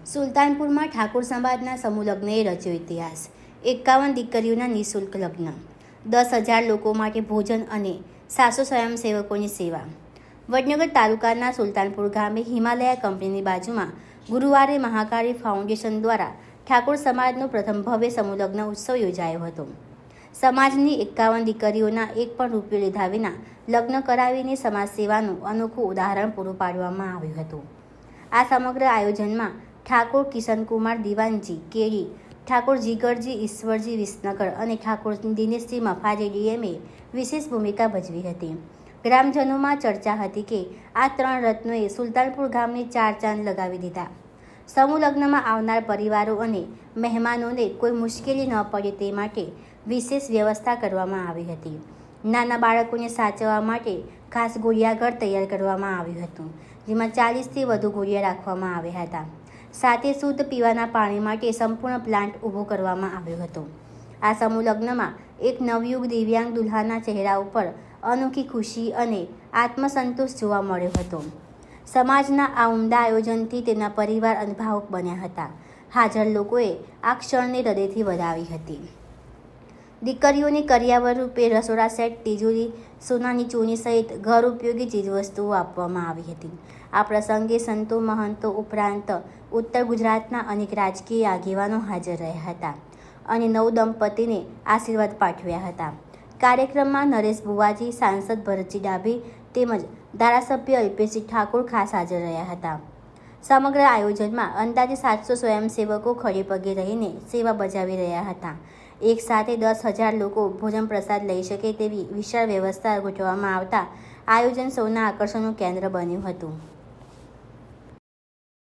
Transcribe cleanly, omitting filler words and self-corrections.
સુલતાનપુરમાં ઠાકોર સમાજના સમૂહ લગ્નએ રચ્યો ઇતિહાસ। 51 દીકરીઓના નિઃશુલ્ક લગ્ન, 10,000 લોકો માટે ભોજન અને 700 સ્વયંસેવકોની સેવા। વડનગર તાલુકાના સુલતાનપુર ગામે હિમાલયા કંપનીની બાજુમાં ગુરુવારે મહાકાળી ફાઉન્ડેશન દ્વારા ઠાકોર સમાજનો પ્રથમ ભવ્ય સમૂહ લગ્ન ઉત્સવ યોજાયો હતો। સમાજની 51 દીકરીઓના એક પણ રૂપિયો લીધા વિના લગ્ન કરાવીને સમાજ સેવાનું અનોખું ઉદાહરણ પૂરું પાડવામાં આવ્યું હતું। આ સમગ્ર આયોજનમાં ઠાકોર કિશનકુમાર દિવાનજી કેડી, ઠાકોર જીગરજી ઈશ્વરજી વિસનગર અને ઠાકોર દિનેશજી મફાજી ડીએમએ વિશેષ ભૂમિકા ભજવી હતી। ગ્રામજનોમાં ચર્ચા હતી કે આ 3 રત્નોએ સુલતાનપુર ગામને 4 ચાંદ લગાવી દીધા। સમૂહ લગ્નમાં આવનાર પરિવારો અને મહેમાનોને કોઈ મુશ્કેલી ન પડે તે માટે વિશેષ વ્યવસ્થા કરવામાં આવી હતી। નાના બાળકોને સાચવવા માટે ખાસ ઘોડિયાઘર તૈયાર કરવામાં આવ્યું હતું, જેમાં 40થી વધુ ઘોડિયા રાખવામાં આવ્યા હતા। સાથે શુદ્ધ પીવાના પાણી માટે સંપૂર્ણ પ્લાન્ટ ઊભો કરવામાં આવ્યો હતો। આ સમૂહ લગ્નમાં એક નવયુગ દિવ્યાંગ દુલ્હાના ચહેરા ઉપર અનોખી ખુશી અને આત્મસંતોષ જોવા મળ્યો હતો। સમાજના આ ઉમદા આયોજનથી તેના પરિવાર અને ભાવુક બન્યા હતા। હાજર લોકોએ આ ક્ષણને હૃદયથી વધાવી હતી। દીકરીઓને કરિયાવર રૂપે રસોડા સેટ, તિજોરી, સોનાની ચૂની સહિત ઘર ઉપયોગી ચીજવસ્તુઓ આપવામાં આવી હતી। આ પ્રસંગે સંતો, મહંતો ઉપરાંત ઉત્તર ગુજરાતના અનેક રાજકીય આગેવાનો હાજર રહ્યા હતા અને નવદંપતીને આશીર્વાદ પાઠવ્યા હતા। કાર્યક્રમમાં નરેશ બુવાજી, સાંસદ ભરતજી ડાભી તેમજ ધારાસભ્ય અલ્પેશજી ઠાકોર ખાસ હાજર રહ્યા હતા। સમગ્ર આયોજનમાં અંદાજે 700 સ્વયંસેવકો ખડે પગે રહીને સેવા બજાવી રહ્યા હતા। એક સાથે 10,000 લોકો ભોજન પ્રસાદ લઈ શકે તેવી વિશાળ વ્યવસ્થા ગોઠવવામાં આવતા આયોજન સૌના આકર્ષણનું કેન્દ્ર બન્યું હતું।